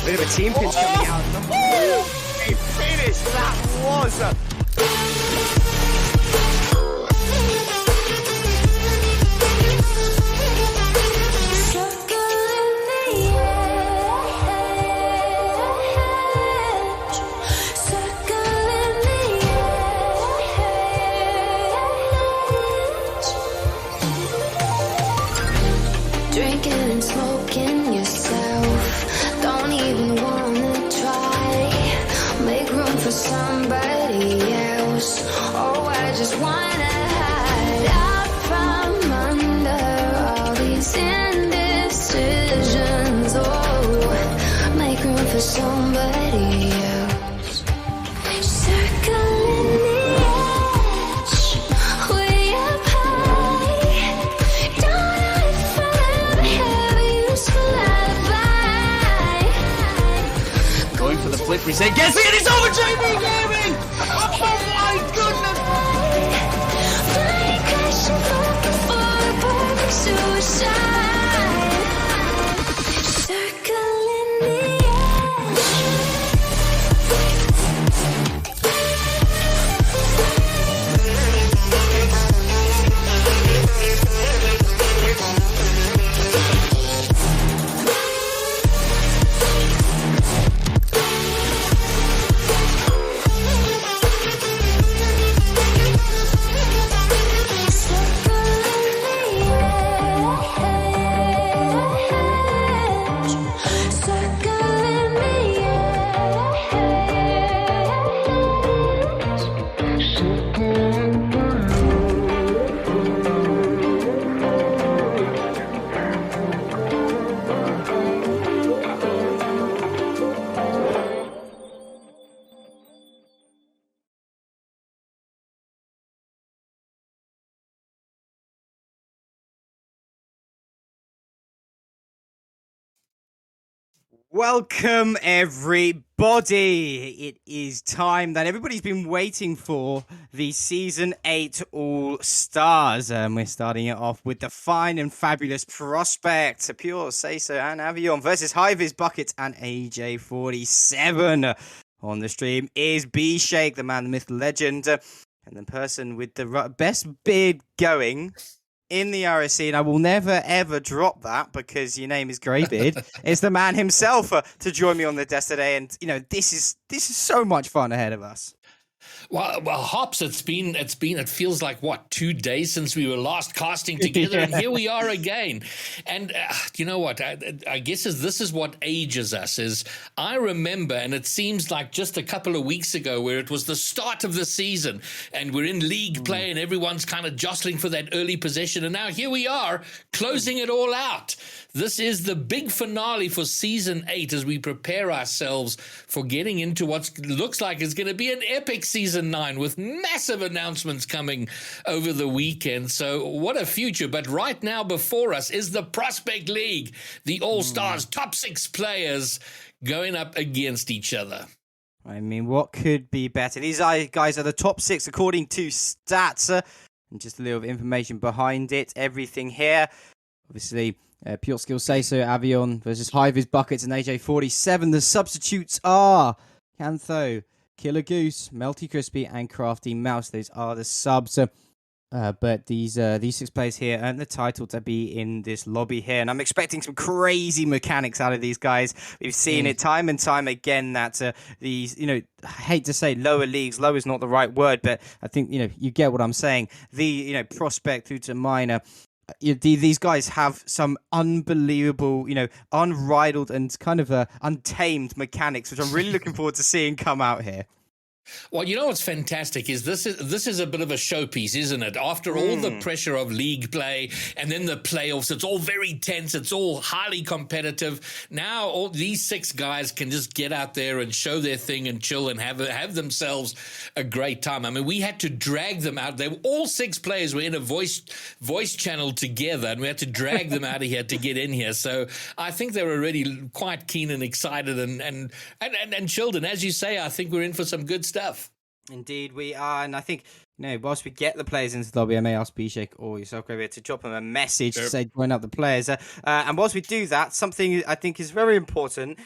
Bit of a team pitch coming out. He finished. That was a... Drinking and smoking yourself, don't even wanna try. Make room for somebody else. Oh, I just wanna hide out from under all these indecisions. Oh, make room for somebody else. Circling the edge, way up high. Going for the flip reset. Gets it, it's over, JB Gaming! Oh my goodness! Circling the Welcome, everybody. It is time that everybody's been waiting for, the Season 8 All-Stars. We're starting it off with the fine and fabulous prospect, Pure, Seiso, and Avion versus Hivizz, Bucket, and AJ47. On the stream is B-Shake, the man, the myth, the legend, and the person with the best beard going in the RSC, and I will never ever drop that because your name is Greybeard. It's the man himself to join me on the desk today, and you know this is so much fun ahead of us. Well, Hops, it feels like, what, 2 days since we were last casting together, and here we are again. And you know what, I guess this is what ages us, is I remember, and it seems like just a couple of weeks ago where it was the start of the season, and we're in league play, and everyone's kind of jostling for that early possession, and now here we are, closing it all out. This is the big finale for Season 8 as we prepare ourselves for getting into what looks like is going to be an epic Season 9 with massive announcements coming over the weekend. So what a future. But right now before us is the Prospect League, the All-Stars, top 6 players going up against each other. I mean, what could be better? These guys are the top 6 according to stats. And just a little information behind it. Everything here. Obviously, PureSkills, Seiso, Avion versus Hivizz, Buckets, and AJ47. The substitutes are Cantho, Killer Goose, Melty Crispy, and Crafty Mouse. Those are the subs. But these 6 players here earned the title to be in this lobby here, and I'm expecting some crazy mechanics out of these guys. We've seen it time and time again that these, I hate to say lower leagues, low is not the right word, but I think, you get what I'm saying. The, prospect through to minor, these guys have some unbelievable, unrivaled and kind of untamed mechanics, which I'm really looking forward to seeing come out here. Well, you know what's fantastic is this is a bit of a showpiece, isn't it? After all the pressure of league play and then the playoffs, it's all very tense. It's all highly competitive. Now all these 6 guys can just get out there and show their thing and chill and have themselves a great time. I mean, we had to drag them out. They were, all 6 players were in a voice channel together, and we had to drag them out of here to get in here. So I think they were already quite keen and excited and chilled. And as you say, I think we're in for some good stuff. Indeed, we are, and I think whilst we get the players into the lobby, I may ask Bishek or yourself, Gravia, to drop them a message to say join up the players. And whilst we do that, something I think is very important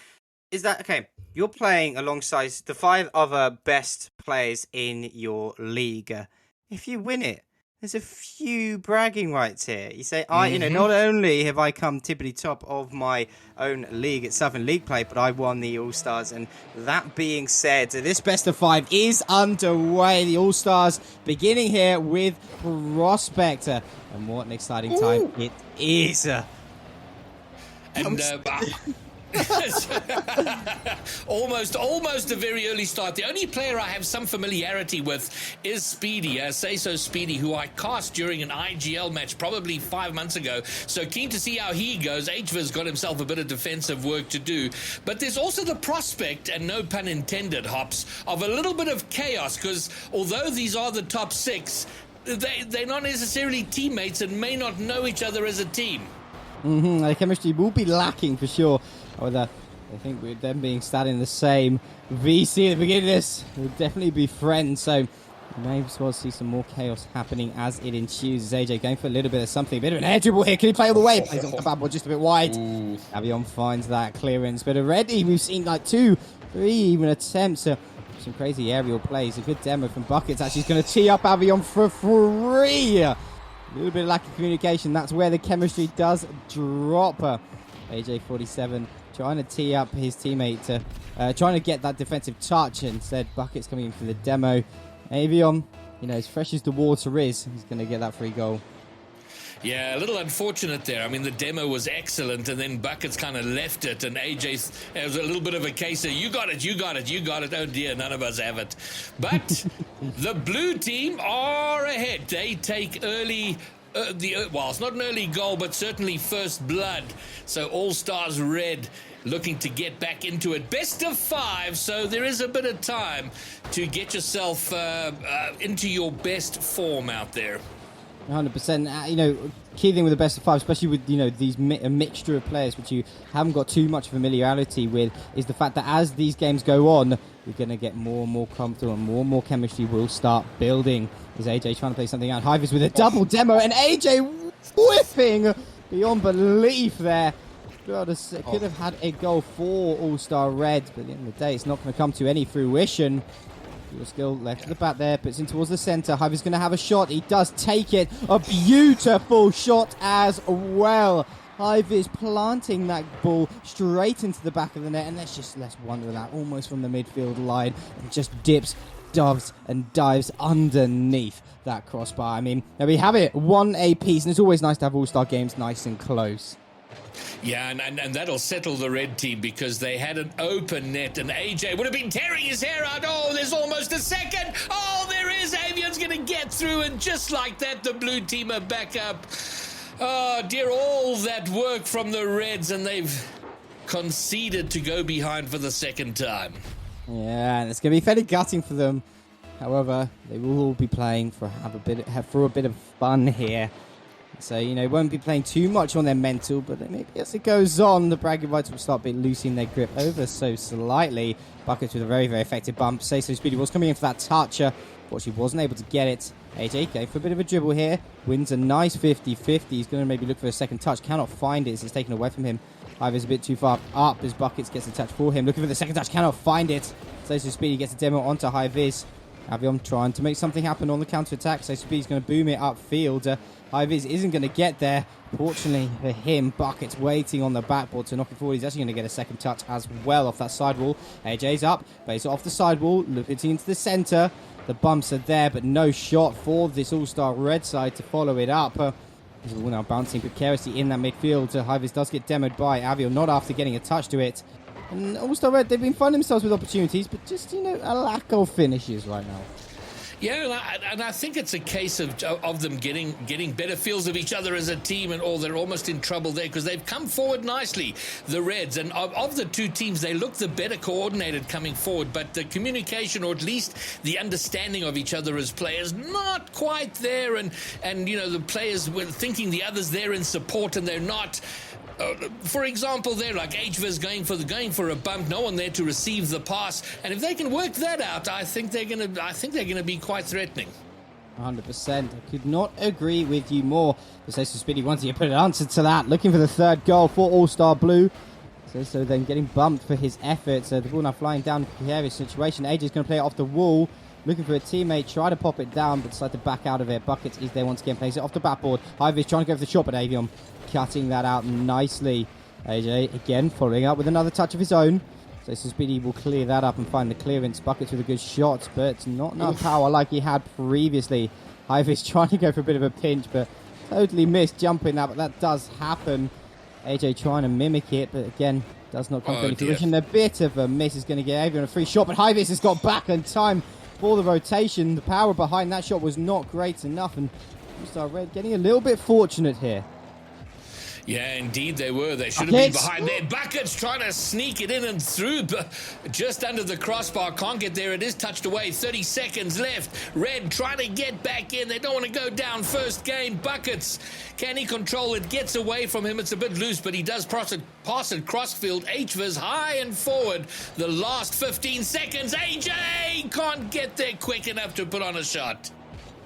is that you're playing alongside the 5 other best players in your league. If you win it, there's a few bragging rights here. You say, not only have I come tippity top of my own league at Southern League Play, but I won the All-Stars. And that being said, this best of 5 is underway. The All-Stars beginning here with Prospector. And what an exciting time it is. Almost a very early start. The only player I have some familiarity with is Speedy, SeisoSpeedy, who I cast during an IGL match probably 5 months ago. So keen to see how he goes. Hivizz got himself a bit of defensive work to do. But there's also the prospect, and no pun intended, Hops, of a little bit of chaos, because although these are the top 6, they're not necessarily teammates and may not know each other as a team. The chemistry will be lacking for sure. I think with them being sat in the same VC at the beginning of this, will definitely be friends. So you may as well see some more chaos happening as it ensues. AJ going for a little bit of something, a bit of an air dribble here. Can he play all the way? Plays off the bad ball just a bit wide. Avion finds that clearance, but already we've seen like 2, 3 even attempts. Some crazy aerial plays. A good demo from Buckets. Actually, he's going to tee up Avion for free. A little bit of lack of communication. That's where the chemistry does drop. AJ47 trying to tee up his teammate to trying to get that defensive touch. Instead, Buckets coming in for the demo. Avion, as fresh as the water is, he's going to get that free goal. Yeah, a little unfortunate there. I mean, the demo was excellent, and then Buckets kind of left it, and AJ, it was a little bit of a case of, you got it. Oh, dear, none of us have it. But the blue team are ahead. They take early... it's not an early goal, but certainly first blood. So All-Stars Red looking to get back into it. Best of 5, so there is a bit of time to get yourself into your best form out there. 100%. Key thing with the best of 5, especially with these a mixture of players which you haven't got too much familiarity with, is the fact that as these games go on, you're going to get more and more comfortable and more chemistry will start building. Is AJ trying to play something out? Hivizz with a double demo, and AJ whipping beyond belief there. Could have had a goal for All-Star Red, but at the end of the day, it's not going to come to any fruition. PureSkills left to the back there, puts in towards the center. Hivizz going to have a shot. He does take it. A beautiful shot as well. Hivizz planting that ball straight into the back of the net, and let's wonder that almost from the midfield line, and just dives and dives underneath that crossbar. I mean, there we have it, 1 apiece, and it's always nice to have All-Star games nice and close. Yeah, and that'll settle the red team because they had an open net, and AJ would have been tearing his hair out. Oh, there's almost a second. Oh, there is. Avion's going to get through, and just like that, the blue team are back up. Oh, dear, all that work from the Reds, and they've conceded to go behind for the second time. Yeah, and it's going to be fairly gutting for them. However, they will all be playing for a bit of fun here. So, won't be playing too much on their mental, but maybe as it goes on, the bragging rights will start loosening their grip over so slightly. Buckets with a very, very effective bump. SeisoSpeedy was coming in for that touch, but she wasn't able to get it. AJ going for a bit of a dribble here. Wins a nice 50-50. He's going to maybe look for a second touch. Cannot find it as it's taken away from him. Hivizz a bit too far up as Buckets gets a touch for him. Looking for the second touch. Cannot find it. SeisoSpeedy gets a demo onto Hivizz. Avion trying to make something happen on the counter-attack. SeisoSpeedy's going to boom it upfield. Hivizz isn't going to get there. Fortunately for him, Bucket's waiting on the backboard to knock it forward. He's actually going to get a second touch as well off that sidewall. AJ's up, plays it off the sidewall, looking into the centre. The bumps are there, but no shot for this All-Star red side to follow it up. He's all now bouncing precariously in that midfield. Hivizz does get demoed by Avion, not after getting a touch to it. And All-Star Red, they've been finding themselves with opportunities, but just, a lack of finishes right now. Yeah, and I think it's a case of them getting better feels of each other as a team, or they're almost in trouble there because they've come forward nicely, the Reds. And of the two teams, they look the better coordinated coming forward, but the communication, or at least the understanding of each other as players, not quite there. And the players were thinking the other's there in support, and they're not. For example, they're like Hivizz going for a bump, no one there to receive the pass, and if they can work that out, I think they're gonna be quite threatening. 100%. I could not agree with you more. The SeisoSpeedy wanted to put an answer to that, looking for the third goal for All-Star Blue. So then getting bumped for his efforts. The ball now flying down, precarious situation. AJ's going to play it off the wall. Looking for a teammate, try to pop it down, but decide to back out of it. Buckets is there once again, plays it off the backboard. Hivizz trying to go for the shot, but Avion cutting that out nicely. AJ again following up with another touch of his own. So SeisoSpeedy will clear that up and find the clearance. Buckets with a good shot, but not enough power like he had previously. Hivizz trying to go for a bit of a pinch, but totally missed jumping that, but that does happen. AJ trying to mimic it, but again, does not come to any fruition. A bit of a miss is going to get Avion a free shot, but Hivizz has got back in time for the rotation. The power behind that shot was not great enough, and All-Star Red getting a little bit fortunate here. Yeah, indeed they were. They should have been behind there. Buckets trying to sneak it in and through, but just under the crossbar. Can't get there. It is touched away. 30 seconds left. Red trying to get back in. They don't want to go down first game. Buckets, can he control it? Gets away from him. It's a bit loose, but he does pass it crossfield. Hivizz high and forward. The last 15 seconds. AJ can't get there quick enough to put on a shot.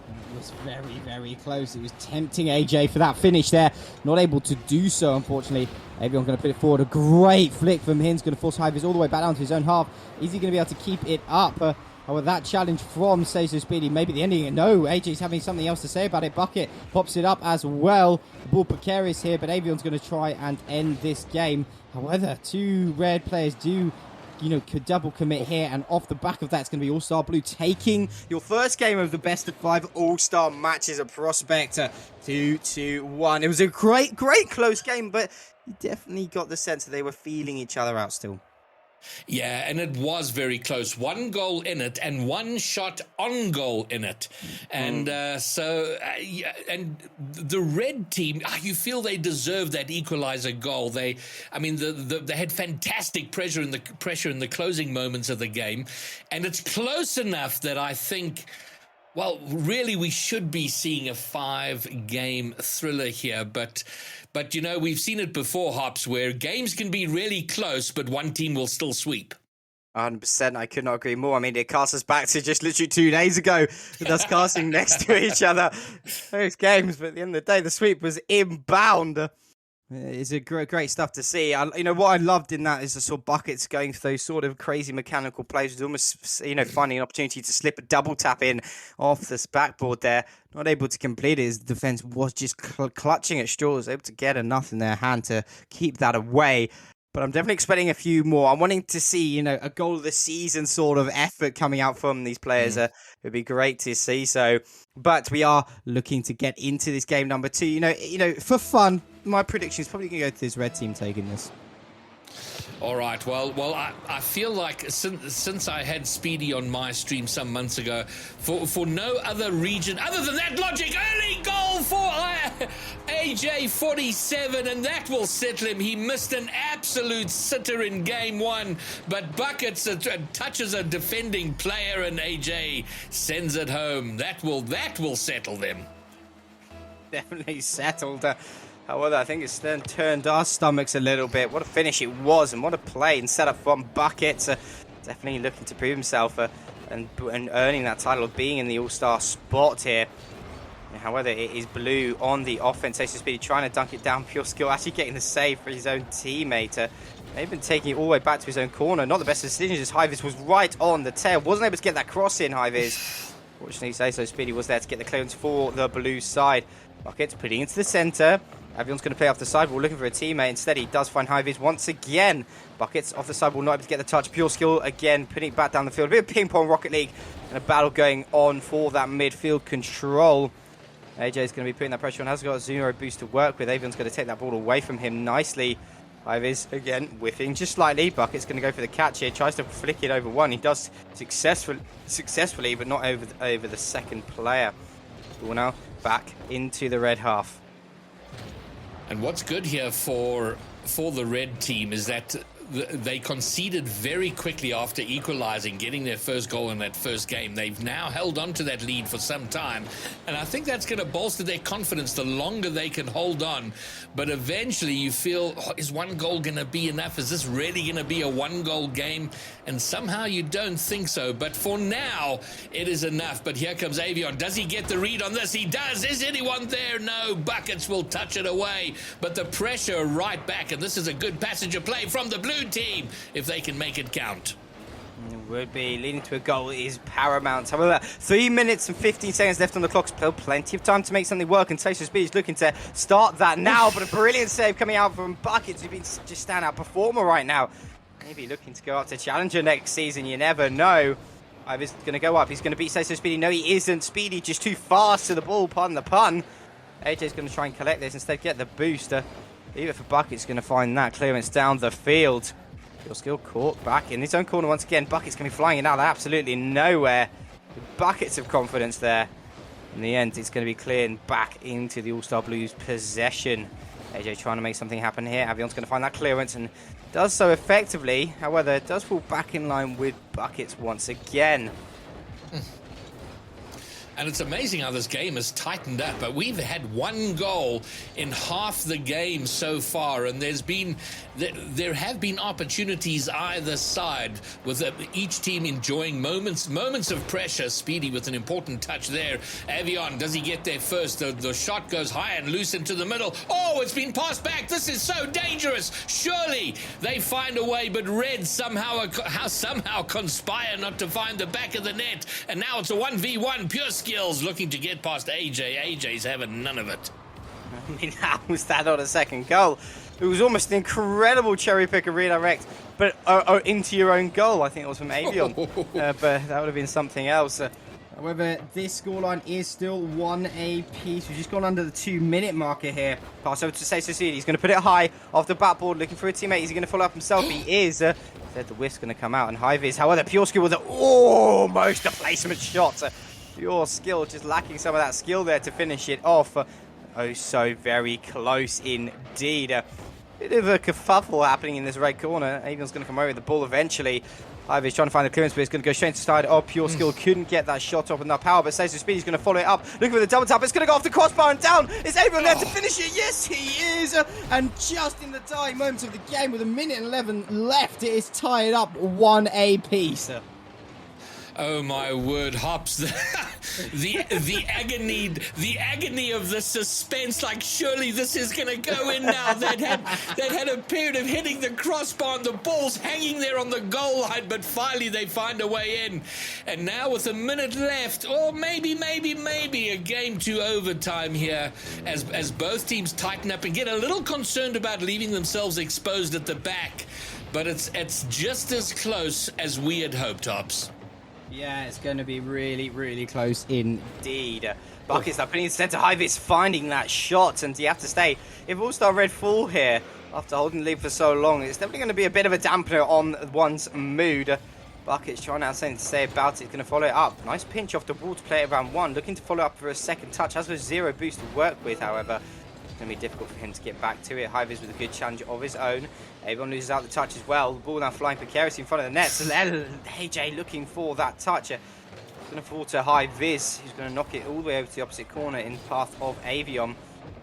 It was very, very close. It was tempting AJ for that finish there. Not able to do so, unfortunately. Avion going to put it forward. A great flick from Hivizz. Going to force Hivizz all the way back down to his own half. Is he going to be able to keep it up? However, that challenge from SeisoSpeedy, maybe the ending. No, AJ's having something else to say about it. Bucket pops it up as well. The ball precarious here, but Avion's going to try and end this game. However, two Red players do could double commit here, and off the back of that, it's going to be All-Star Blue taking your first game of the best of 5 All-Star matches at Prospect 2-1. It was a great close game, but you definitely got the sense that they were feeling each other out still. Yeah, and it was very close. 1 goal in it and 1 shot on goal in it. And and the Red team, you feel they deserve that equalizer goal. They had fantastic pressure in the closing moments of the game. And it's close enough that I think, well, really we should be seeing a 5-game thriller here. But we've seen it before, Hops, where games can be really close, but one team will still sweep. 100%, I could not agree more. I mean, it casts us back to just literally 2 days ago, with us casting next to each other. Those games, but at the end of the day, the sweep was inbound. It's a great stuff to see. What I loved in that is the sort of Buckets going for those sort of crazy mechanical plays. It was almost, finding an opportunity to slip a double tap in off this backboard there. Not able to complete it. His defense was just clutching at straws, able to get enough in their hand to keep that away. But I'm definitely expecting a few more. I'm wanting to see, a goal of the season sort of effort coming out from these players. It'd be great to see so. But we are looking to get into this game number 2. For fun, my prediction is probably going to go to this Red team taking this. All right. Well, I feel like since I had Speedy on my stream some months ago, for no other region other than that logic, early goal for AJ 47, and that will settle him. He missed an absolute sitter in game 1, but Buckets touches a defending player, and AJ sends it home. That will settle them. Definitely settled. However, I think it's then turned our stomachs a little bit. What a finish it was, and what a play and setup from Buckets. Definitely looking to prove himself and earning that title of being in the All-Star spot here. However, it is Blue on the offense. SeisoSpeedy trying to dunk it down. PureSkills actually getting the save for his own teammate. They've been taking it all the way back to his own corner. Not the best decisions as Hivizz was right on the tail. Wasn't able to get that cross in, Hivizz. Fortunately, SeisoSpeedy was there to get the clearance for the blue side. Buckets putting into the center. Avion's going to play off the sidewall, looking for a teammate. Instead, he does find Hivizz once again. Buckets off the sidewall, not able to get the touch. PureSkill again, putting it back down the field. A bit of ping-pong Rocket League and a battle going on for that midfield control. AJ is going to be putting that pressure on. Has got a 0 boost to work with. Avion's going to take that ball away from him nicely. Hivizz, again, whiffing just slightly. Bucket's going to go for the catch here. Tries to flick it over one. He does successfully, but not over the second player. Ball now back into the red half. And what's good here for the red team is that they conceded very quickly after equalizing, getting their first goal in that first game. They've now held on to that lead for some time, and I think that's going to bolster their confidence the longer they can hold on. But eventually you feel, oh, is one goal going to be enough? Is this really going to be a one-goal game? And somehow you don't think so. But for now, it is enough. But here comes Avion. Does he get the read on this? He does. Is anyone there? No. Buckets will touch it away. But the pressure right back, and this is a good passenger play from the blue team if they can make it count. It would be leading to a goal is paramount. However, 3 minutes and 15 seconds left on the clock. Still plenty of time to make something work, and SeisoSpeedy is looking to start that now. But a brilliant save coming out from Buckets, who's been just standout performer right now. Maybe looking to go up to Challenger next season. You never know. Hivizz going to go up. He's going to beat SeisoSpeedy. No, he isn't. Speedy just too fast to the ball. Pardon the pun. AJ's going to try and collect this. Instead, get the booster. Leave it for Buckets. Going to find that clearance down the field. PureSkill caught back in his own corner once again. Buckets going to be flying it out of absolutely nowhere. Buckets of confidence there. In the end, it's going to be cleared back into the All-Star Blues possession. AJ trying to make something happen here. Avion's going to find that clearance and does so effectively. However, it does fall back in line with Buckets once again. And it's amazing how this game has tightened up. But we've had one goal in half the game so far, and there have been opportunities either side, with each team enjoying moments of pressure. Speedy with an important touch there. Avion, does he get there first? The shot goes high and loose into the middle. Oh, it's been passed back. This is so dangerous. Surely they find a way, but Red somehow conspire not to find the back of the net. And now it's a 1v1. PureSkills looking to get past AJ. AJ's having none of it. I mean, how was that on a second goal? It was almost an incredible cherry pick and redirect, but into your own goal. I think it was from Avion, but that would have been something else. However, this scoreline is still 1 apiece. We've just gone under the 2-minute marker here. Pass over to SeisoSpeedy. He's going to put it high off the backboard, looking for a teammate. Is he going to follow up himself? He is. Said the whiff's going to come out, and Hivizz. However, PureSkill with almost a placement shot. PureSkill just lacking some of that skill there to finish it off. Oh, so very close indeed. Bit of a kerfuffle happening in this red corner. Avion's going to come over with the ball eventually. Hivizz trying to find the clearance, but it's going to go straight to the side. Oh, PureSkill couldn't get that shot up enough power, but SeisoSpeedy is going to follow it up. Looking for the double tap. It's going to go off the crossbar and down. Is Avion there to finish it? Yes, he is. And just in the dying moments of the game, with 1:11 left, it is tied up 1 apiece. Oh my word, Hops! the agony of the suspense. Like, surely this is going to go in now. They'd had a period of hitting the crossbar and the ball's hanging there on the goal line, but finally they find a way in. And now with a minute left, or maybe a game to overtime here, as both teams tighten up and get a little concerned about leaving themselves exposed at the back. But it's just as close as we had hoped, Hops. Yeah, it's going to be really, really close indeed. Buckets up putting it center. Hivizz finding that shot, and you have to stay. If All-Star Red fall here after holding the lead for so long, it's definitely going to be a bit of a dampener on one's mood. Buckets trying to have something to say about it. He's going to follow it up. Nice pinch off the ball to play around one. Looking to follow up for a second touch. Has a 0 boost to work with, however. It's going to be difficult for him to get back to it. Hivizz with a good challenge of his own. Avion loses out the touch as well. The ball now flying precariously in front of the net. So AJ looking for that touch. It's going to fall to Hivizz, who's going to knock it all the way over to the opposite corner in path of Avion.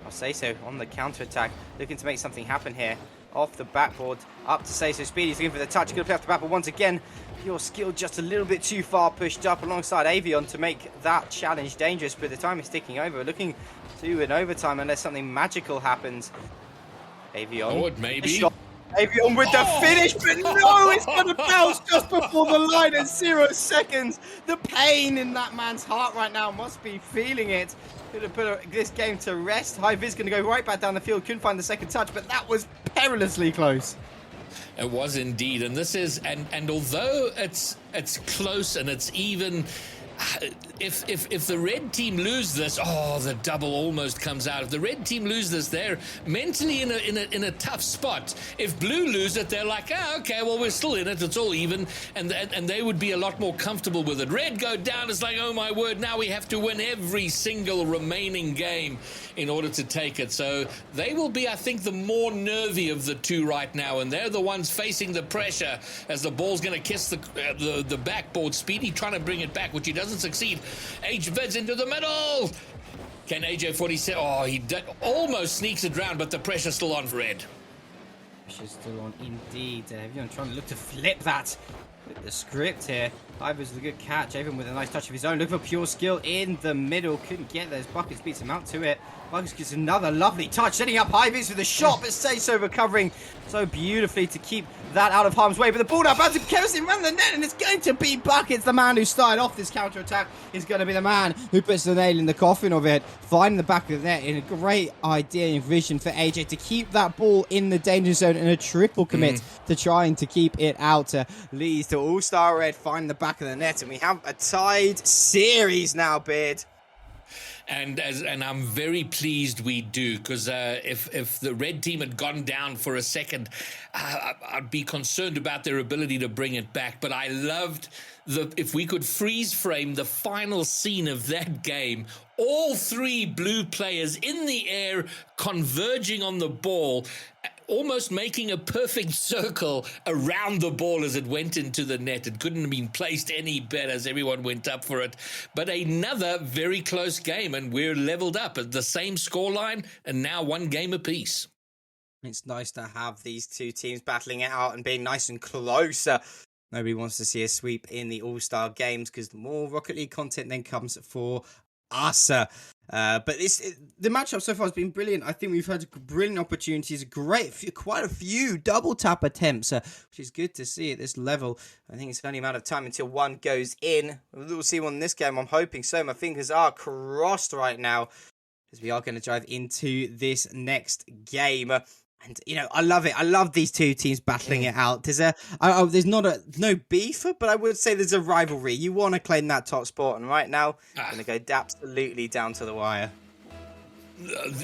I'll say so on the counter-attack. Looking to make something happen here. Off the backboard, up to SeisoSpeedy. He's looking for the touch. Going to play off the backboard once again. PureSkill just a little bit too far pushed up alongside Avion to make that challenge dangerous. But the time is ticking over. Looking to an overtime unless something magical happens. Avion. Oh, it may be. Avion with the finish, but no, it's going to bounce just before the line at 0 seconds. The pain in that man's heart right now must be feeling it. Could have put this game to rest. Hivizz going to go right back down the field. Couldn't find the second touch, but that was perilously close. It was indeed, and this is, and although it's close and it's even, if the red team lose this, the double almost comes out. If the red team lose this, they're mentally in a tough spot. If blue lose it, they're like, okay, well, we're still in it. It's all even, and they would be a lot more comfortable with it. Red go down. It's like, oh my word, now we have to win every single remaining game in order to take it. So they will be, I think, the more nervy of the two right now, and they're the ones facing the pressure as the ball's going to kiss the backboard. Speedy trying to bring it back, which he doesn't succeed. Hivizz into the middle. Can AJ47? He almost sneaks it round, but the pressure's still on for Red. Pressure's still on indeed. Avion trying to look to flip that. The script here. Hivizz with a good catch. Avion with a nice touch of his own. Looking for pure skill in the middle. Couldn't get those. Buckets beats him out to it. Buckets gets another lovely touch. Setting up Hivizz with a shot, but Seiso recovering so beautifully to keep that out of harm's way. But the ball now bouncing carelessly around the net, and it's going to be Buckets. The man who started off this counter-attack is going to be the man who puts the nail in the coffin of it. Finding the back of the net in a great idea and vision for AJ to keep that ball in the danger zone and a triple commit to trying to keep it out. Leads to All-Star Red find the back of the net, and we have a tied series now, Beard. And I'm very pleased we do, because if the red team had gone down for a second, I'd be concerned about their ability to bring it back. But I loved if we could freeze frame the final scene of that game, all three blue players in the air converging on the ball, almost making a perfect circle around the ball as it went into the net. It couldn't have been placed any better as everyone went up for it. But another very close game, and we're leveled up at the same scoreline and now one game apiece. It's nice to have these two teams battling it out and being nice and close. Nobody wants to see a sweep in the All-Star games because the more Rocket League content then comes for us. But the matchup so far has been brilliant. I think we've had brilliant opportunities, quite a few double tap attempts, which is good to see at this level. I think it's only a matter of time until one goes in. We'll see one in this game. I'm hoping so. My fingers are crossed right now as we are going to drive into this next game. And, I love it. I love these two teams battling it out. There's no beef, but I would say there's a rivalry. You want to claim that top spot, and right now, going to go absolutely down to the wire.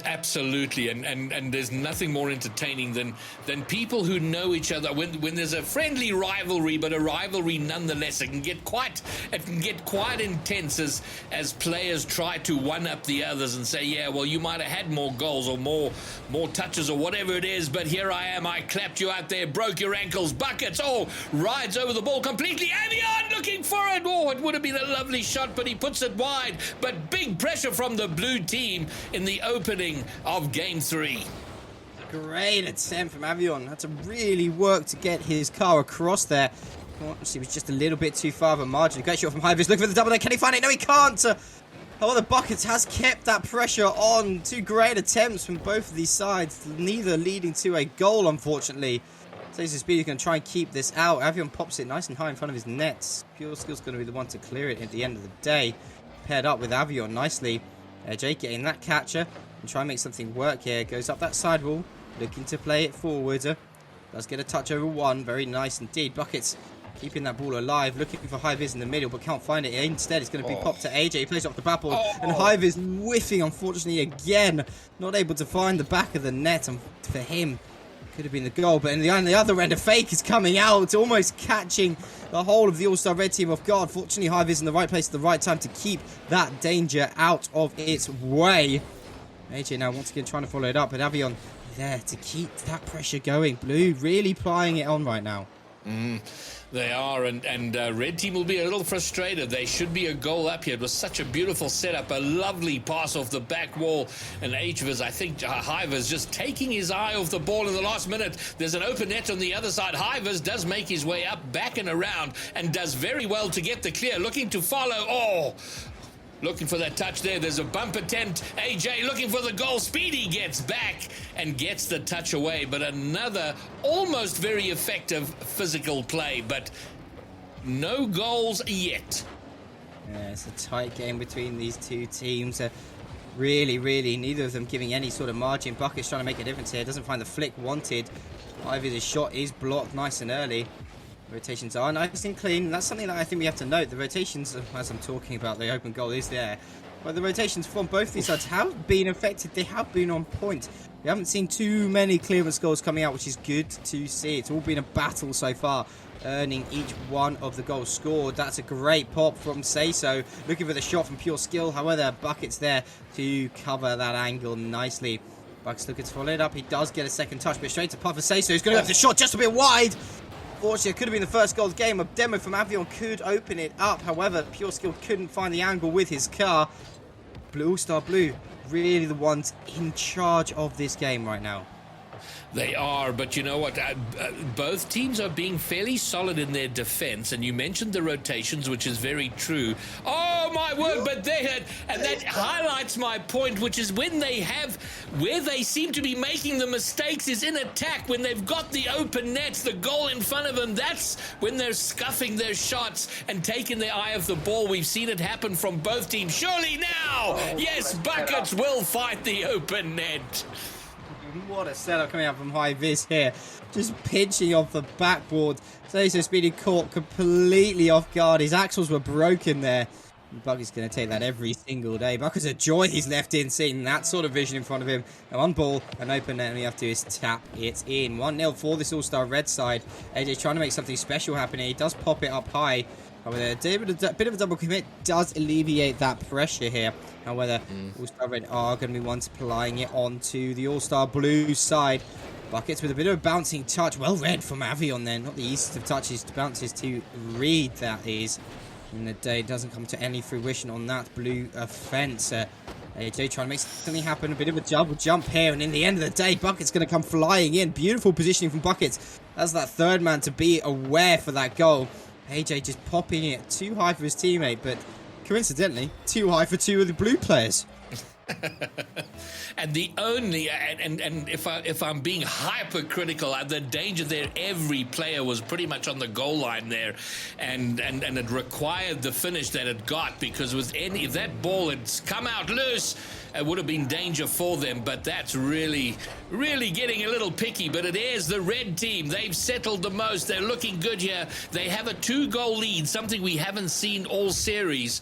Absolutely, and there's nothing more entertaining than people who know each other when there's a friendly rivalry, but a rivalry nonetheless. It can get quite intense as players try to one up the others and say, yeah, well, you might have had more goals or more touches or whatever it is, but here I am, I clapped you out there, broke your ankles. Buckets rides over the ball completely. Avion looking for it. It would have been a lovely shot, but he puts it wide. But big pressure from the blue team in the opening of game 3. Great attempt from Avion. Had to really work to get his car across there. He was just a little bit too far of a margin. Great shot from Hivizz. Looking for the double there. Can he find it? No, he can't. The Buckets has kept that pressure on. 2 great attempts from both of these sides, neither leading to a goal, unfortunately. SeisoSpeedy is going to try and keep this out. Avion pops it nice and high in front of his nets. PureSkills going to be the one to clear it at the end of the day. Paired up with Avion nicely. Jake getting that catcher and try and make something work here. Goes up that side wall, looking to play it forward. Does get a touch over one. Very nice indeed. Buckets keeping that ball alive, looking for Hivizz in the middle, but can't find it. Instead, it's going to be popped to AJ. He plays off the backboard, and Hivizz whiffing, unfortunately, again. Not able to find the back of the net, and for him, could have been the goal. But on the other end, a fake is coming out, almost catching the whole of the All-Star Red team off guard. Fortunately, Hivizz in the right place at the right time to keep that danger out of its way. AJ now once again trying to follow it up, but Avion there to keep that pressure going. Blue really plying it on right now. They are, and red team will be a little frustrated. They should be a goal up here. It was such a beautiful setup, a lovely pass off the back wall, and Hivizz, I think Hivizz just taking his eye off the ball in the last minute. There's an open net on the other side. Hivizz does make his way up, back and around, and does very well to get the clear, looking to follow. Looking for that touch there. There's a bump attempt. AJ looking for the goal. Speedy gets back. and gets the touch away. But another almost very effective physical play, but no goals yet. Yeah, it's a tight game between these two teams. Really, neither of them giving any sort of margin. Bucket's trying to make a difference here. Doesn't find the flick wanted. Hivizz's shot is blocked nice and early. Rotations are nice and clean. That's something that I think we have to note. The rotations, as I'm talking about, the open goal is there. But the rotations from both these sides have been effective. They have been on point. We haven't seen too many clearance goals coming out, which is good to see. It's all been a battle so far, earning each one of the goals scored. That's a great pop from Seiso. Looking for the shot from PureSkills. However, Bucket's there to cover that angle nicely. Bucket's looking to follow it up. He does get a second touch, but straight to puff for Seiso. He's going to go for the shot just a bit wide. Fortunately, it could have been the first goal of the game. A demo from Avion could open it up. However, PureSkills couldn't find the angle with his car. Blue All-Star Blue, really the ones in charge of this game right now. They are, but you know what? Both teams are being fairly solid in their defense, and you mentioned the rotations, which is very true. Oh, my word, but and that highlights my point, which is when they have, where they seem to be making the mistakes is in attack. When they've got the open nets, the goal in front of them, that's when they're scuffing their shots and taking their eye off the ball. We've seen it happen from both teams. Surely now, yes, Buckets will fight the open net. What a setup coming out from Hivizz here. Just pinching off the backboard. SeisoSpeedy caught completely off guard. His axles were broken there. Bucket's going to take that every single day. Bucket's a joy he's left in, seeing that sort of vision in front of him. And one ball, an open net, and all you have to do is tap it in. 1-0 for this All-Star Red side. AJ's trying to make something special happen here. He does pop it up high. However, a bit of a double commit does alleviate that pressure here. However, All-Star Red are going to be ones applying it onto the All-Star Blue side. Buckets with a bit of a bouncing touch. Well read from Avion then. Not the easiest of touches to bounces to read, that is. And the day doesn't come to any fruition on that blue offense. AJ trying to make something happen. A bit of a double jump here. And in the end of the day, Bucket's going to come flying in. Beautiful positioning from Buckets. That's that third man to be aware for that goal. AJ just popping it too high for his teammate, but coincidentally, too high for two of the blue players. And the only, and if I'm being hypercritical, the danger there, every player was pretty much on the goal line there, and it required the finish that it got, because if that ball had come out loose, it would have been danger for them. But that's really getting a little picky. But it is the red team. They've settled the most. They're looking good here. They have a 2-goal lead, something we haven't seen all series.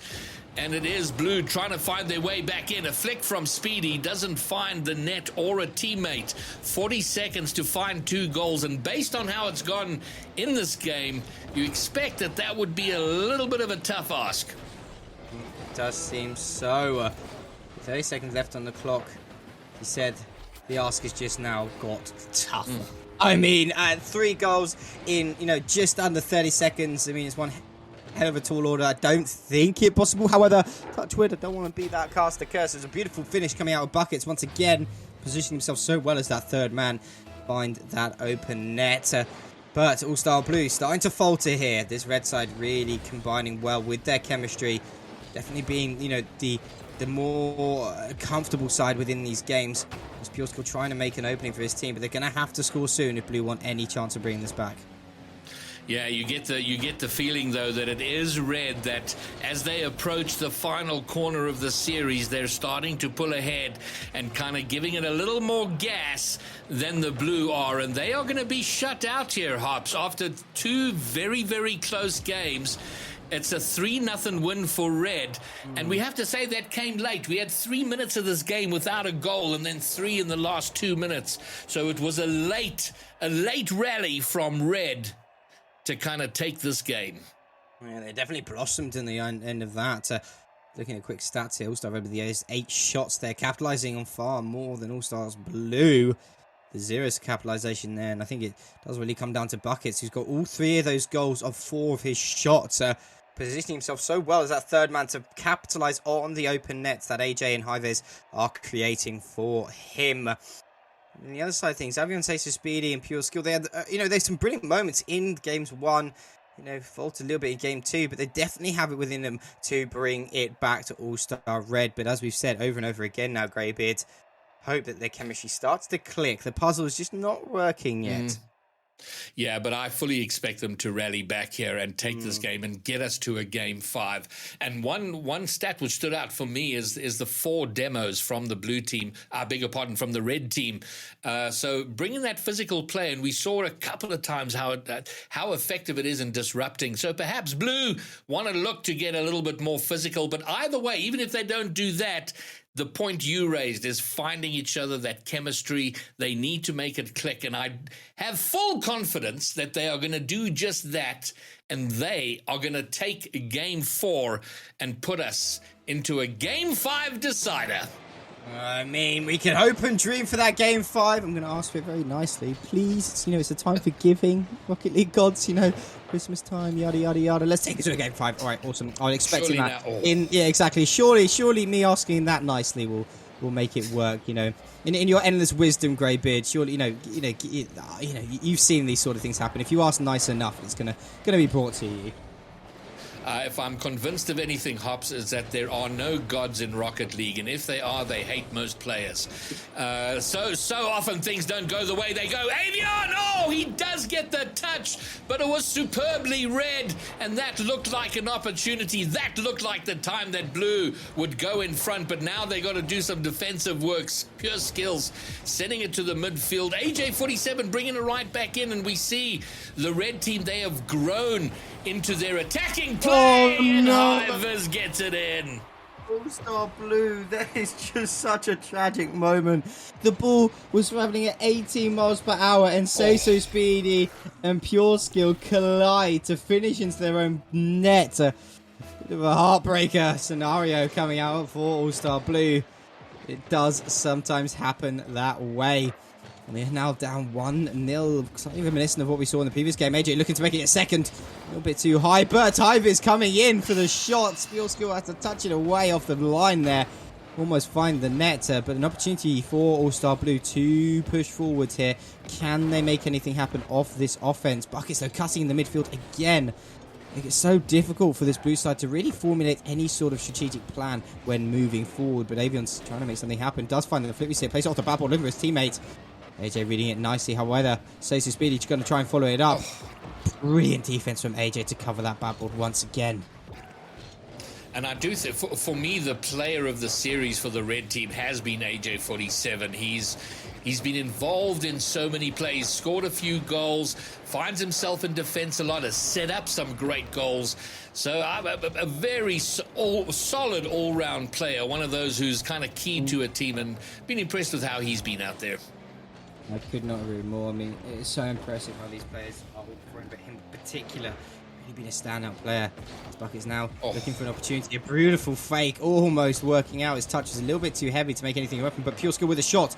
And it is blue trying to find their way back in. A flick from Speedy doesn't find the net or a teammate. 40 seconds to find 2 goals. And based on how it's gone in this game, you expect that would be a little bit of a tough ask. It does seem so. 30 seconds left on the clock. He said the ask has just now got tougher. I mean, 3 goals in, just under 30 seconds. I mean, it's one hell of a tall order. I don't think it possible. However, touch wood, I don't want to be that caster curse. It's a beautiful finish coming out of Buckets once again, positioning himself so well as that third man, find that open net. But All-Star Blue starting to falter here. This red side really combining well with their chemistry, definitely being the more comfortable side within these games. As PureSkills trying to make an opening for his team, but they're going to have to score soon if Blue want any chance of bringing this back. Yeah, you get the feeling, though, that it is red, that as they approach the final corner of the series, they're starting to pull ahead and kind of giving it a little more gas than the blue are. And they are going to be shut out here, Hops, after 2 very, very close games. It's a 3-0 win for red. And we have to say that came late. We had 3 minutes of this game without a goal, and then 3 in the last 2 minutes. So it was a late rally from red to kind of take this game. Yeah, they definitely blossomed in the end of that. Looking at quick stats here, All-Star Red with the 8 shots there, capitalizing on far more than All-Stars Blue. The 0 capitalization there, and I think it does really come down to Buckets, who's got all 3 of those goals of 4 of his shots. Positioning himself so well as that third man to capitalize on the open nets that AJ and Hivizz are creating for him. And the other side of things, Avion, SeisoSpeedy, and PureSkills, they had, there's some brilliant moments in games 1. Faltered a little bit in game 2, but they definitely have it within them to bring it back to All-Star Red. But as we've said over and over again now, Greybeard, hope that their chemistry starts to click. The puzzle is just not working yet. Yeah, but I fully expect them to rally back here and take this game and get us to a game 5. And one stat which stood out for me is the 4 demos from the blue team, I beg your pardon, from the red team. So bringing that physical play, and we saw a couple of times how effective it is in disrupting. So perhaps blue want to look to get a little bit more physical, but either way, even if they don't do that, the point you raised is finding each other, that chemistry. They need to make it click, and I have full confidence that they are going to do just that, and they are going to take Game 4 and put us into a Game 5 decider. I mean, we can hope and dream for that Game 5. I'm going to ask for it very nicely. Please, it's a time for giving. Rocket League gods, Christmas time, yada, yada, yada. Let's take it to a Game 5. All right, awesome. I was expecting that. Yeah, exactly. Surely me asking that nicely will make it work, In your endless wisdom, Greybeard, surely, you've seen these sort of things happen. If you ask nice enough, it's going to be brought to you. If I'm convinced of anything, Hops, is that there are no gods in Rocket League, and if they are, they hate most players. So often things don't go the way they go. Avion! Oh, he does get the touch, but it was superbly read, and that looked like an opportunity. That looked like the time that blue would go in front, but now they got to do some defensive works. PureSkills sending it to the midfield. AJ47 bringing it right back in, and we see the red team, they have grown into their attacking play. And Hivizz gets it in. All-Star Blue, that is just such a tragic moment. The ball was traveling at 18 miles per hour, and SeisoSpeedy and PureSkill collide to finish into their own net. A bit of a heartbreaker scenario coming out for All-Star Blue. It does sometimes happen that way. And they're now down 1-0. Slightly reminiscent of what we saw in the previous game. AJ looking to make it a second. A little bit too high. But Hivizz coming in for the shot. PureSkill has to touch it away off the line there. Almost find the net. But an opportunity for All-Star Blue to push forwards here. Can they make anything happen off this offense? Buckets, though, cutting in the midfield again. It's so difficult for this blue side to really formulate any sort of strategic plan when moving forward. But Avion's trying to make something happen. Does find the flip. We see it. Plays off the bad ball. Looking for his teammate. AJ reading it nicely. However, SeisoSpeedy going to try and follow it up. Brilliant defense from AJ to cover that bad ball once again. And I do think, for me, the player of the series for the red team has been AJ47. He's been involved in so many plays, scored a few goals, finds himself in defense a lot, has set up some great goals. So a very solid all-round player, one of those who's kind of key to a team, and been impressed with how he's been out there. I could not agree more. I mean, it's so impressive how these players are all performing, but him in particular, really been a standout player. This Bucket's now looking for an opportunity. A beautiful fake, almost working out. His touch is a little bit too heavy to make anything happen, but PureSkill with a shot.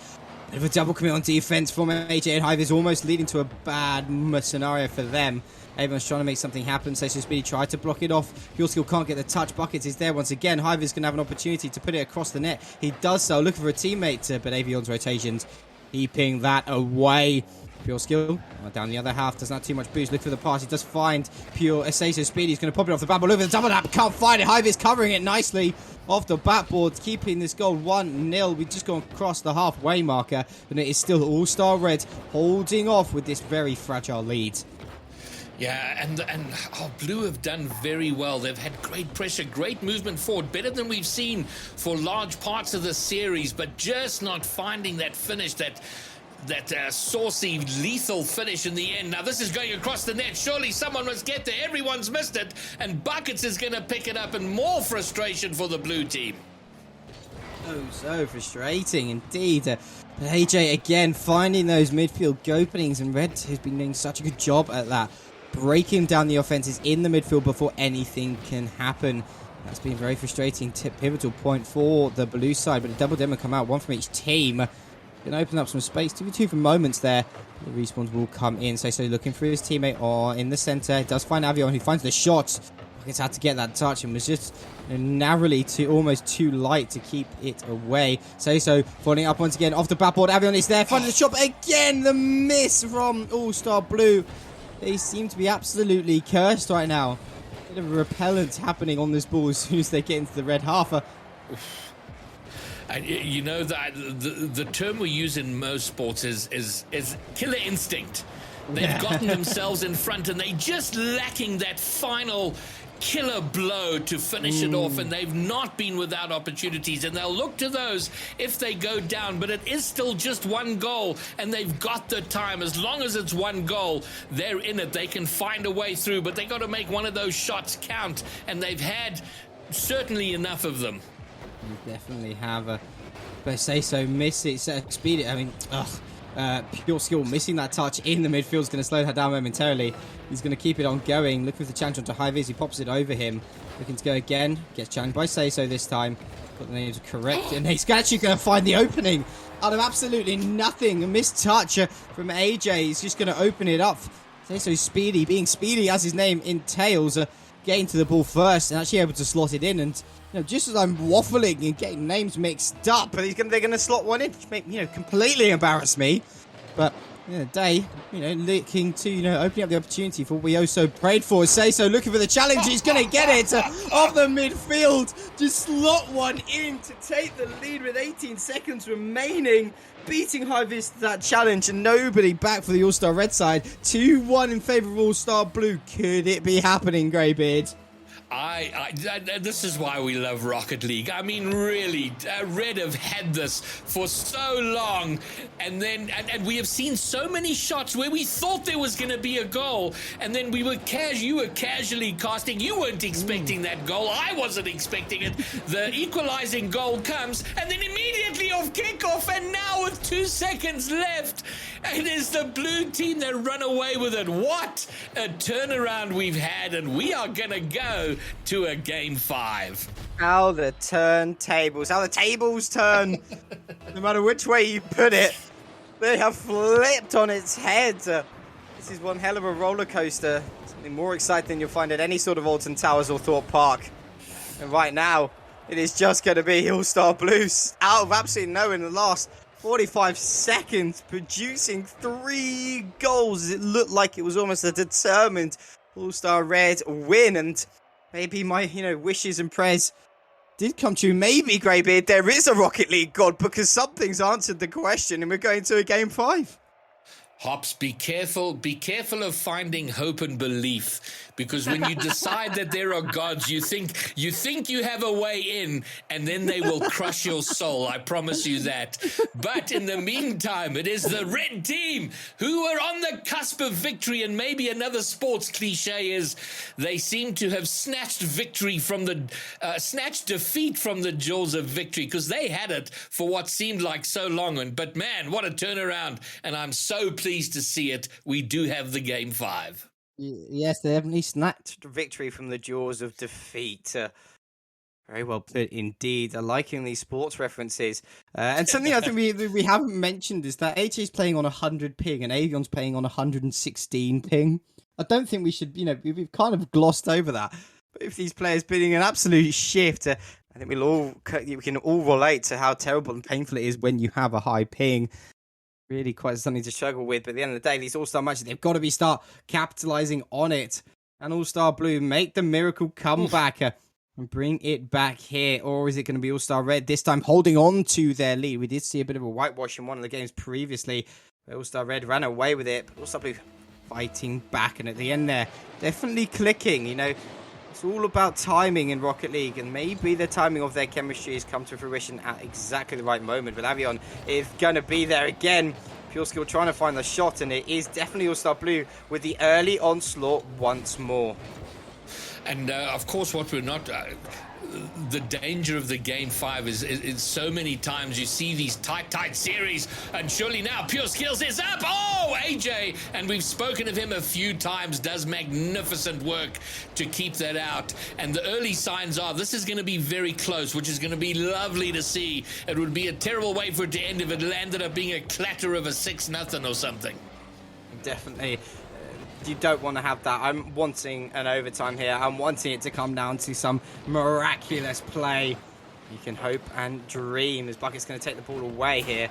Bit of a double commit on defense from AJ and Hivizz, almost leading to a bad scenario for them. Everyone's trying to make something happen. SeisoSpeedy tried to block it off. PureSkill can't get the touch. Buckets is there once again. Hivizz can have an opportunity to put it across the net. He does so, looking for a teammate, but Avion's rotations keeping that away. PureSkill down the other half, doesn't have too much boost. Look for the pass. He does find SeisoSpeedy. He's going to pop it off the backboard. Over the double tap. Can't find it. Hivizz covering it nicely off the backboard, keeping this goal 1-0. We've just gone across the halfway marker, and it is still All-Star Red holding off with this very fragile lead. Yeah, and Blue have done very well. They've had great pressure, great movement forward, better than we've seen for large parts of the series, but just not finding that finish, that saucy, lethal finish in the end. Now this is going across the net. Surely someone must get there. Everyone's missed it, and Buckets is going to pick it up, and more frustration for the blue team. So frustrating indeed. But AJ again finding those midfield openings, and Red has been doing such a good job at that. Breaking down the offenses in the midfield before anything can happen. That's been very frustrating. Pivotal point for the blue side, but a double demo come out, one from each team. Going to open up some space. 2v2 for moments there. The respawns will come in. So looking for his teammate in the center. Does find Avion, who finds the shot. Buckets had to get that touch and was just narrowly almost too light to keep it away. So falling up once again off the backboard. Avion is there. Finding the shot again. The miss from All-Star Blue. They seem to be absolutely cursed right now. Bit of a repellent happening on this ball as soon as they get into the red half. You know that the term we use in most sports is killer instinct. They've gotten themselves in front, and they just lacking that final killer blow to finish it off, and they've not been without opportunities, and they'll look to those if they go down, but it is still just one goal, and they've got the time. As long as it's one goal, they're in it. They can find a way through, but they got to make one of those shots count, and they've had certainly enough of them. You definitely have a, if I say so, miss it. Speed it. I mean, PureSkills missing that touch in the midfield is going to slow that down momentarily. He's going to keep it on going. Looking for the challenge onto Hivizz. He pops it over him. Looking to go again. Gets challenged by SeisoSpeedy this time. Got the names correct. And he's actually going to find the opening out of absolutely nothing. A missed touch from AJ. He's just going to open it up. SeisoSpeedy, being speedy as his name entails, getting to the ball first and actually able to slot it in. And just as I'm waffling and getting names mixed up, but they're going to slot one in, which make completely embarrass me. But Day, looking to opening up the opportunity for what we also prayed for. SeisoSpeedy looking for the challenge. He's going to get it off the midfield. Just slot one in to take the lead with 18 seconds remaining. Beating Hivizz to that challenge, and nobody back for the All-Star Red side. 2-1 in favour of All-Star Blue. Could it be happening, Greybeard? This is why we love Rocket League. I mean, really, Red have had this for so long, and we have seen so many shots where we thought there was going to be a goal, and then you were casually casting. You weren't expecting that goal. I wasn't expecting it. The equalizing goal comes, and then immediately off kickoff, and now with 2 seconds left, it is the blue team that run away with it. What a turnaround we've had, and we are going to go to a game 5. How the tables turn. No matter which way you put it, they have flipped on its head. This is one hell of a roller coaster. Something more exciting than you'll find at any sort of Alton Towers or Thorpe Park. And right now, it is just going to be All-Star Blues out of absolutely nowhere in the last 45 seconds, producing 3 goals. It looked like it was almost a determined All-Star Red win, and maybe my, wishes and prayers did come true. Maybe, Greybeard, there is a Rocket League god, because something's answered the question, and we're going to a game 5. Hops, be careful of finding hope and belief, because when you decide that there are gods, you think you have a way in, and then they will crush your soul. I promise you that. But in the meantime, it is the red team who are on the cusp of victory, and maybe another sports cliche is they seem to have snatched defeat from the jaws of victory, because they had it for what seemed like so long. But man, what a turnaround, and I'm so pleased to see it. We do have the game 5. Yes, they definitely snatched victory from the jaws of defeat. Very well put indeed. I'm liking these sports references. And something I think we haven't mentioned is that HA is playing on 100 ping and Avion's playing on 116 ping. I don't think we should, we've kind of glossed over that. But if these players being an absolute shift, I think we can all relate to how terrible and painful it is when you have a high ping. Really quite something to struggle with, but at the end of the day, these All-Star matches, they've got to start capitalizing on it. And All-Star Blue make the miracle comeback and bring it back here. Or is it going to be All-Star Red this time holding on to their lead? We did see a bit of a whitewash in one of the games previously, but All-Star Red ran away with it. But All-Star Blue fighting back, and at the end there, definitely clicking. It's all about timing in Rocket League, and maybe the timing of their chemistry has come to fruition at exactly the right moment. But Avion is going to be there again. PureSkills trying to find the shot, and it is definitely All-Star Blue with the early onslaught once more. And of course, what we're not... the danger of the game 5 is so many times you see these tight series, and surely now PureSkills is up. Oh, AJ, and we've spoken of him a few times, does magnificent work to keep that out. And the early signs are this is going to be very close, which is going to be lovely to see. It would be a terrible way for it to end if it landed up being a clatter of a 6-0 or something. Definitely. You don't want to have that. I'm wanting an overtime here. I'm wanting it to come down to some miraculous play. You can hope and dream as Bucket's going to take the ball away here.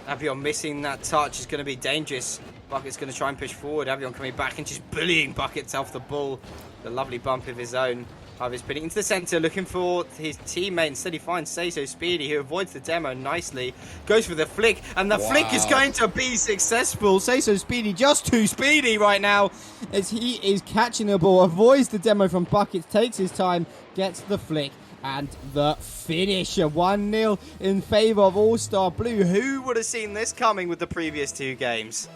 Avion missing that touch is going to be dangerous. Bucket's going to try and push forward. Avion coming back and just bullying Buckets off the ball. The lovely bump of his own. Hivizz putting it into the center, looking for his teammate. Instead, he finds SeisoSpeedy, who avoids the demo nicely. Goes for the flick, and the flick is going to be successful. SeisoSpeedy just too speedy right now, as he is catching the ball, avoids the demo from Buckets, takes his time, gets the flick, and the finisher. 1-0 in favor of All-Star Blue. Who would have seen this coming with the previous 2 games?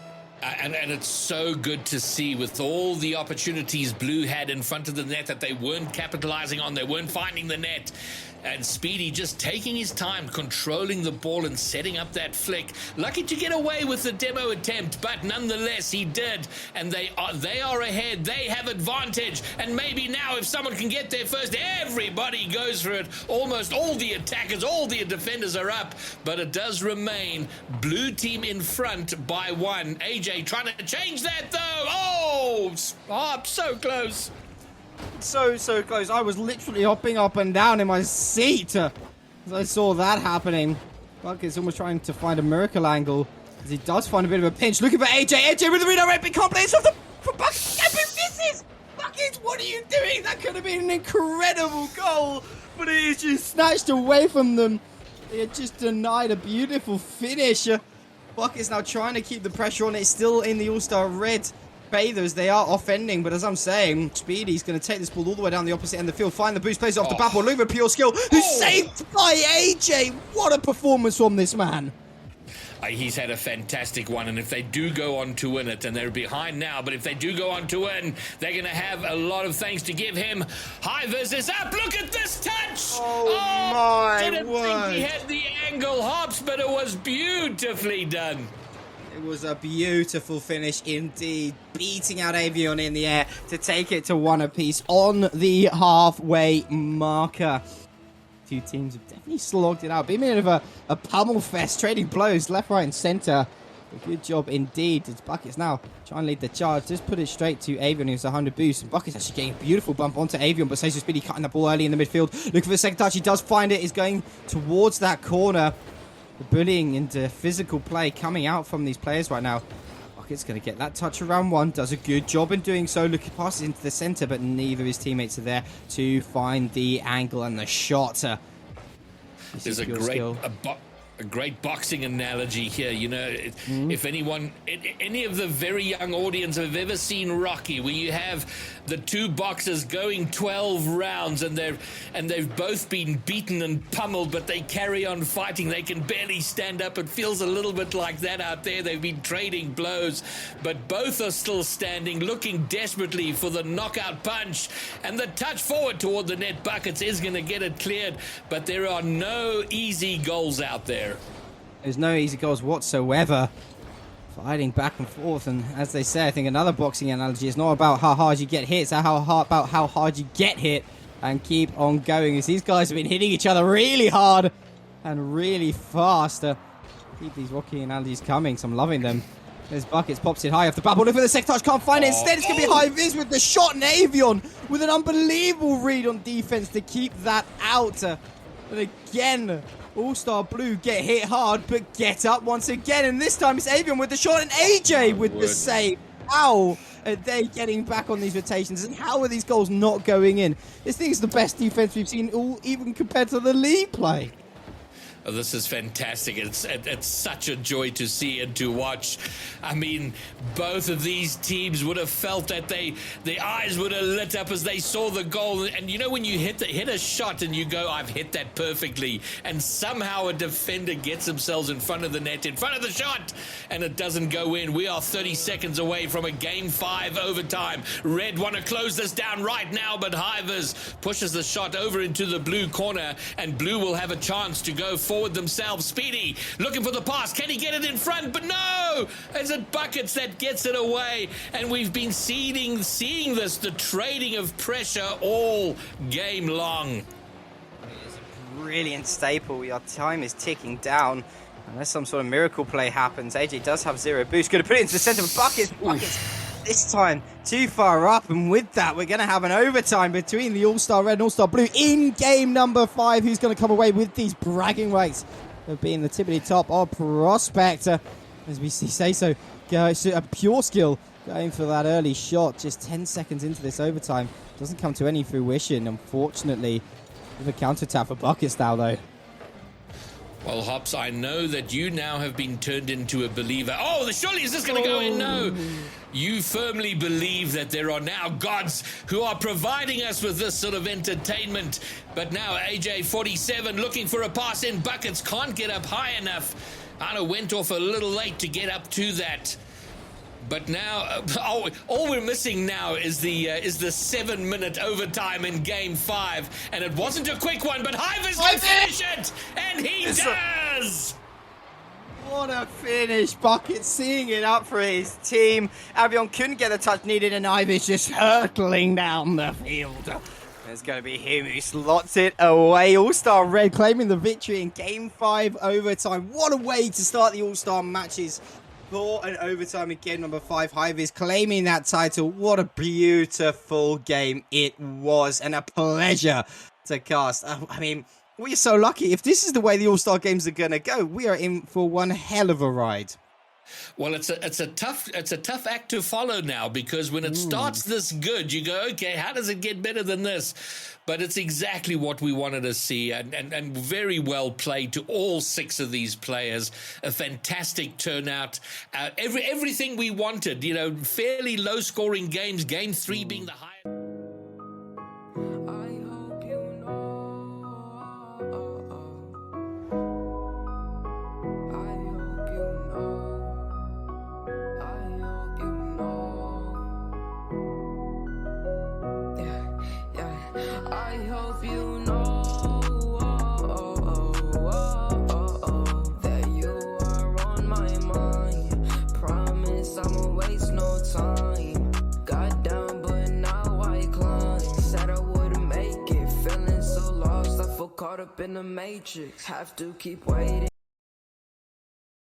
And it's so good to see, with all the opportunities Blue had in front of the net that they weren't capitalizing on, they weren't finding the net. And Speedy just taking his time, controlling the ball and setting up that flick. Lucky to get away with the demo attempt, but nonetheless he did. And they are ahead. They have advantage. And maybe now if someone can get there first, everybody goes for it. Almost all the attackers, all the defenders are up. But it does remain Blue team in front by 1. AJ trying to change that though. Oh, so close. So close. I was literally hopping up and down in my seat as I saw that happening. Bucket's almost trying to find a miracle angle, as he does find a bit of a pinch. Looking for AJ. AJ with the redirect. Big complex off for Buckets. But misses. Buckets, what are you doing? That could have been an incredible goal, but it is just snatched away from them. They had just denied a beautiful finish. Bucket's now trying to keep the pressure on. It's still in the All-Star red. Bathers, they are offending, but as I'm saying, Speedy's going to take this ball all the way down the opposite end of the field, find the boost, plays it off the back, look for PureSkills, who's saved by AJ. What a performance from this man. He's had a fantastic one, and if they do go on to win it, and they're behind now, but if they do go on to win, they're going to have a lot of thanks to give him. Hivizz is up. Look at this touch. Oh my didn't word. think he had the angle, Hops, but it was beautifully done. It was a beautiful finish indeed, beating out Avion in the air to take it to 1 apiece on the halfway marker. 2 teams have definitely slogged it out. Been a bit of a pummel fest, trading blows left, right, and center. A good job indeed. It's Buckets now trying to lead the charge. Just put it straight to Avion, who's 100 boost. And Buckets actually getting a beautiful bump onto Avion, but SeisoSpeedy cutting the ball early in the midfield. Looking for the second touch. He does find it. He's going towards that corner. The bullying into physical play coming out from these players right now. Bucket's going to get that touch around 1. Does a good job in doing so. Looking passes into the center, but neither of his teammates are there to find the angle and the shot. There's a great boxing analogy here. You know, if anyone, any of the very young audience have ever seen Rocky, where you have the 2 boxers going 12 rounds and they've both been beaten and pummeled, but they carry on fighting. They can barely stand up. It feels a little bit like that out there. They've been trading blows, but both are still standing, looking desperately for the knockout punch, and the touch forward toward the net. Buckets is going to get it cleared, but there are no easy goals out there. There's no easy goals whatsoever. Fighting back and forth, and as they say, I think another boxing analogy is not about how hard you get hit, it's about how hard you get hit and keep on going, as these guys have been hitting each other really hard and really fast. Keep these Rocky analogies coming, so I'm loving them. There's Buckets, pops it high off the bubble, look for the second touch, can't find it. Instead, it's going to be Hivizz with the shot, and Avion with an unbelievable read on defense to keep that out. And again, All-Star Blue get hit hard, but get up once again. And this time it's Avion with the shot and AJ with the save. How are they getting back on these rotations? And how are these goals not going in? This thing is the best defense we've seen, even compared to the league play. Oh, this is fantastic. It's such a joy to see and to watch. I mean, both of these teams would have felt that their eyes would have lit up as they saw the goal. And you know when you hit a shot and you go, I've hit that perfectly, and somehow a defender gets themselves in front of the net, in front of the shot, and it doesn't go in. We are 30 seconds away from a Game 5 overtime. Red want to close this down right now, but Hivizz pushes the shot over into the blue corner, and Blue will have a chance to go forward themselves. Speedy looking for the pass. Can he get it in front? But no! It's a Buckets that gets it away. And we've been seeing this, the trading of pressure all game long. It is a brilliant staple. Our time is ticking down. Unless some sort of miracle play happens. AJ does have 0 boost. Going to put it into the center of Buckets. Buckets this time too far up. And with that, we're going to have an overtime between the All-Star Red and All-Star Blue in game number 5. Who's going to come away with these bragging rights of being the tippity top of Prospect? As we see Seiso go to a PureSkill going for that early shot. Just 10 seconds into this overtime. Doesn't come to any fruition, unfortunately. With a counter-attack for Buckets now, though. Well, Hops, I know that you now have been turned into a believer. Oh, surely is this going to go in? No. You firmly believe that there are now gods who are providing us with this sort of entertainment. But now AJ47 looking for a pass in. Buckets can't get up high enough. Anna went off a little late to get up to that. But now, all we're missing now is the 7-minute overtime in Game 5, and it wasn't a quick one. But Hivizz can finish it, and he does. What a finish! Bucket seeing it up for his team. Avion couldn't get the touch needed, and Hivizz just hurtling down the field. It's going to be him who slots it away. All-Star Red claiming the victory in Game 5 overtime. What a way to start the All-Star matches. For an overtime again, number 5, Hivizz claiming that title. What a beautiful game it was, and a pleasure to cast. I mean, we're so lucky. If this is the way the All-Star games are going to go, we are in for one hell of a ride. Well, it's a tough act to follow now, because when it starts this good, you go, okay, how does it get better than this? But it's exactly what we wanted to see, and very well played to all 6 of these players. A fantastic turnout, everything we wanted. You know, fairly low scoring games. Game 3 being the highest. I hope you know that you are on my mind. Promise I'ma waste no time. Got down, but now I climb. Said I wouldn't make it, feeling so lost. I feel caught up in the matrix. Have to keep waiting.